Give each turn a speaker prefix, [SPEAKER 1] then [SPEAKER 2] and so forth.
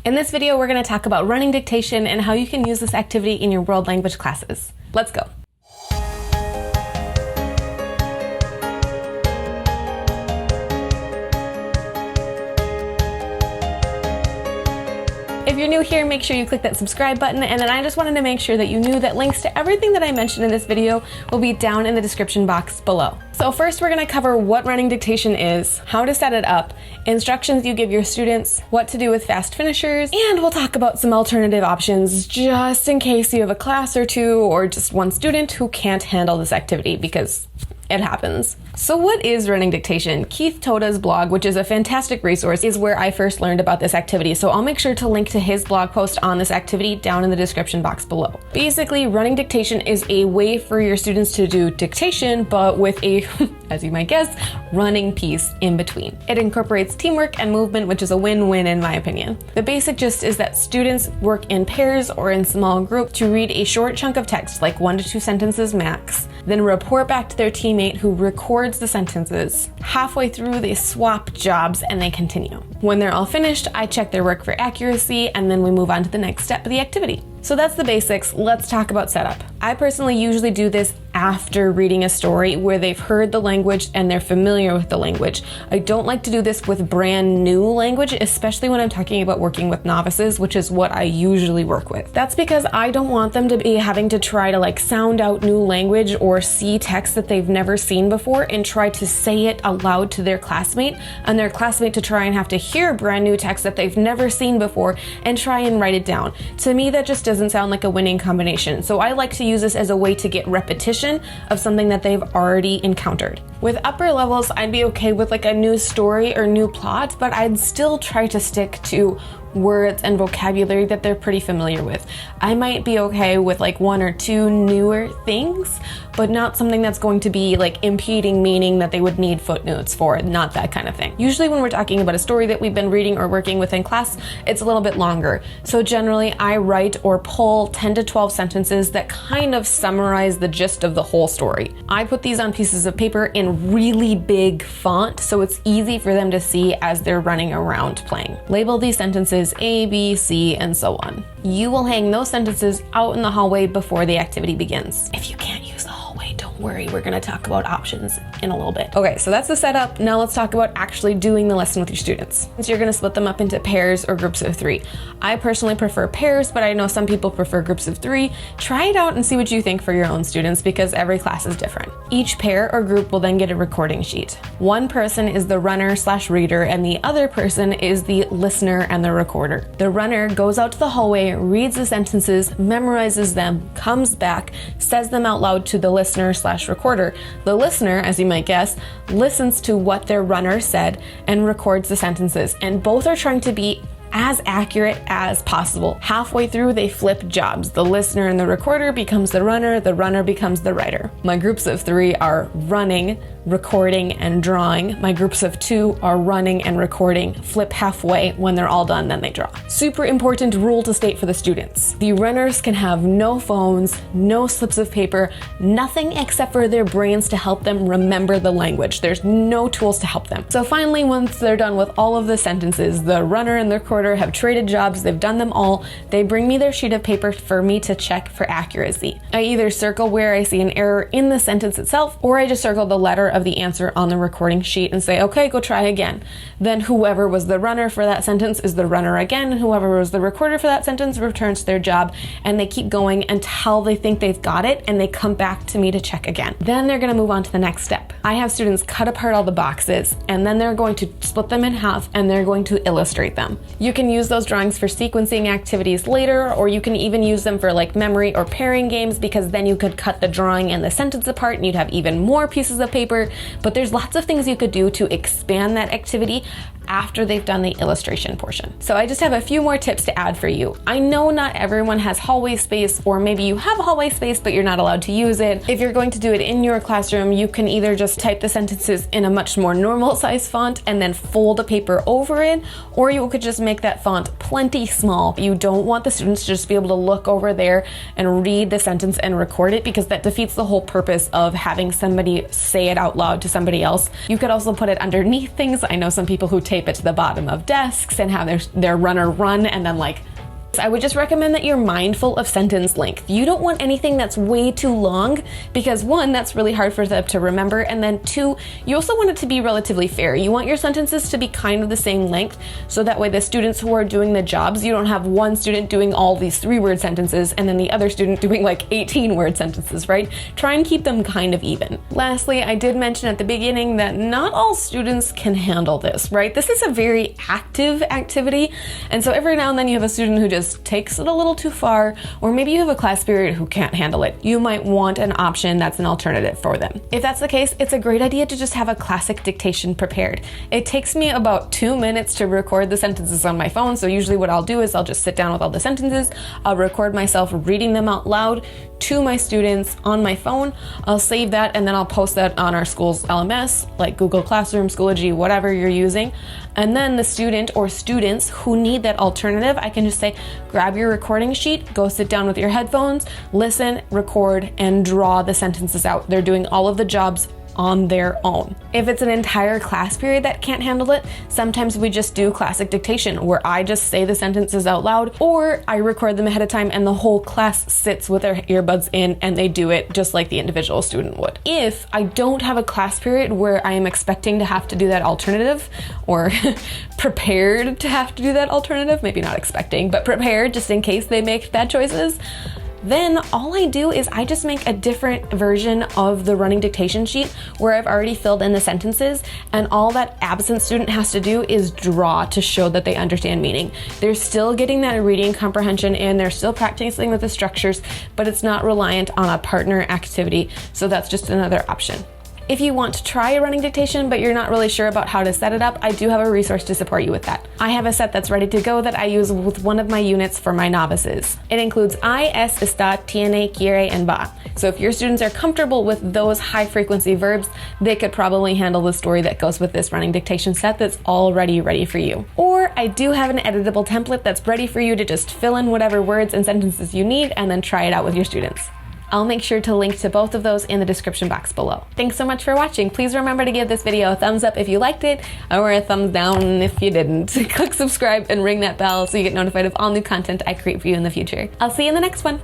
[SPEAKER 1] In this video, we're going to talk about running dictation and how you can use this activity in your world language classes. Let's go. If you're new here, make sure you click that subscribe button, and then I just wanted to make sure that you knew that links to everything that I mentioned in this video will be down in the description box below. So first we're going to cover what running dictation is, how to set it up, instructions you give your students, what to do with fast finishers, and we'll talk about some alternative options just in case you have a class or two or just one student who can't handle this activity, because it happens. So what is running dictation? Keith Toda's blog, which is a fantastic resource, is where I first learned about this activity. So I'll make sure to link to his blog post on this activity down in the description box below. Basically, running dictation is a way for your students to do dictation, but with a, as you might guess, running piece in between. It incorporates teamwork and movement, which is a win-win in my opinion. The basic gist is that students work in pairs or in small groups to read a short chunk of text, like 1 to 2 sentences max, then report back to their teammate who records the sentences. Halfway through, they swap jobs and they continue. When they're all finished, I check their work for accuracy, and then we move on to the next step of the activity. So that's the basics. Let's talk about setup. I personally usually do this after reading a story where they've heard the language and they're familiar with the language. I don't like to do this with brand new language, especially when I'm talking about working with novices, which is what I usually work with. That's because I don't want them to be having to try to sound out new language or see text that they've never seen before and try to say it aloud to their classmate, and their classmate to try and have to hear brand new text that they've never seen before and try and write it down. To me, that just doesn't sound like a winning combination. So I like to use this as a way to get repetition of something that they've already encountered. With upper levels, I'd be okay with a new story or new plot, but I'd still try to stick to words and vocabulary that they're pretty familiar with. I might be okay with 1 or 2 newer things, but not something that's going to be impeding meaning that they would need footnotes for, not that kind of thing. Usually when we're talking about a story that we've been reading or working with in class, it's a little bit longer. So generally I write or pull 10 to 12 sentences that kind of summarize the gist of the whole story. I put these on pieces of paper in really big font so it's easy for them to see as they're running around playing. Label these sentences A, B, C, and so on. You will hang those sentences out in the hallway before the activity begins. If you can't use the hallway, don't worry, we're going to talk about options in a little bit. Okay, so that's the setup. Now let's talk about actually doing the lesson with your students. So you're going to split them up into pairs or groups of 3. I personally prefer pairs, but I know some people prefer groups of 3. Try it out and see what you think for your own students, because every class is different. Each pair or group will then get a recording sheet. One person is the runner/reader and the other person is the listener and the recorder. The runner goes out to the hallway, reads the sentences, memorizes them, comes back, says them out loud to the listener/recorder. The listener, as you might guess, listens to what their runner said and records the sentences, and both are trying to be as accurate as possible. Halfway through, they flip jobs. The listener and the recorder becomes the runner becomes the writer. My groups of 3 are running, recording, and drawing. My groups of 2 are running and recording, flip halfway. When they're all done, then they draw. Super important rule to state for the students. The runners can have no phones, no slips of paper, nothing except for their brains to help them remember the language. There's no tools to help them. So finally, once they're done with all of the sentences, the runner and the recorder have traded jobs, they've done them all, they bring me their sheet of paper for me to check for accuracy. I either circle where I see an error in the sentence itself, or I just circle the letter of the answer on the recording sheet and say, okay, go try again. Then whoever was the runner for that sentence is the runner again, and whoever was the recorder for that sentence returns their job, and they keep going until they think they've got it, and they come back to me to check again. Then they're gonna move on to the next step. I have students cut apart all the boxes, and then they're going to split them in half, and they're going to illustrate them. You can use those drawings for sequencing activities later, or you can even use them for memory or pairing games, because then you could cut the drawing and the sentence apart and you'd have even more pieces of paper. But there's lots of things you could do to expand that activity after they've done the illustration portion. So I just have a few more tips to add for you. I know not everyone has hallway space, or maybe you have a hallway space but you're not allowed to use it. If you're going to do it in your classroom, you can either just type the sentences in a much more normal size font and then fold a paper over it, or you could just make that font plenty small. You don't want the students to just be able to look over there and read the sentence and record it, because that defeats the whole purpose of having somebody say it out loud to somebody else. You could also put it underneath things. I know some people who tape it to the bottom of desks and have their runner run, and then like, I would just recommend that you're mindful of sentence length. You don't want anything that's way too long because one, that's really hard for them to remember, and then two, you also want it to be relatively fair. You want your sentences to be kind of the same length so that way the students who are doing the jobs, you don't have one student doing all these 3-word sentences and then the other student doing like 18-word sentences, right? Try and keep them kind of even. Lastly, I did mention at the beginning that not all students can handle this, right? This is a very active activity, and so every now and then you have a student who just takes it a little too far, or maybe you have a class period who can't handle it. You might want an option that's an alternative for them. If that's the case, it's a great idea to just have a classic dictation prepared. It takes me about 2 minutes to record the sentences on my phone, so usually what I'll do is I'll just sit down with all the sentences, I'll record myself reading them out loud to my students on my phone, I'll save that, and then I'll post that on our school's LMS, like Google Classroom, Schoology, whatever you're using. And then the student or students who need that alternative, I can just say, grab your recording sheet, go sit down with your headphones, listen, record, and draw the sentences out. They're doing all of the jobs on their own. If it's an entire class period that can't handle it, sometimes we just do classic dictation where I just say the sentences out loud, or I record them ahead of time and the whole class sits with their earbuds in and they do it just like the individual student would. If I don't have a class period where I am expecting to have to do that alternative, or prepared to have to do that alternative, maybe not expecting, but prepared just in case they make bad choices, then all I do is I just make a different version of the running dictation sheet where I've already filled in the sentences, and all that absent student has to do is draw to show that they understand meaning. They're still getting that reading comprehension in, they're still practicing with the structures, but it's not reliant on a partner activity, so that's just another option. If you want to try a running dictation but you're not really sure about how to set it up, I do have a resource to support you with that. I have a set that's ready to go that I use with one of my units for my novices. It includes I, es, está, tiene, quiere, and va. So if your students are comfortable with those high frequency verbs, they could probably handle the story that goes with this running dictation set that's already ready for you. Or I do have an editable template that's ready for you to just fill in whatever words and sentences you need and then try it out with your students. I'll make sure to link to both of those in the description box below. Thanks so much for watching. Please remember to give this video a thumbs up if you liked it, or a thumbs down if you didn't. Click subscribe and ring that bell so you get notified of all new content I create for you in the future. I'll see you in the next one.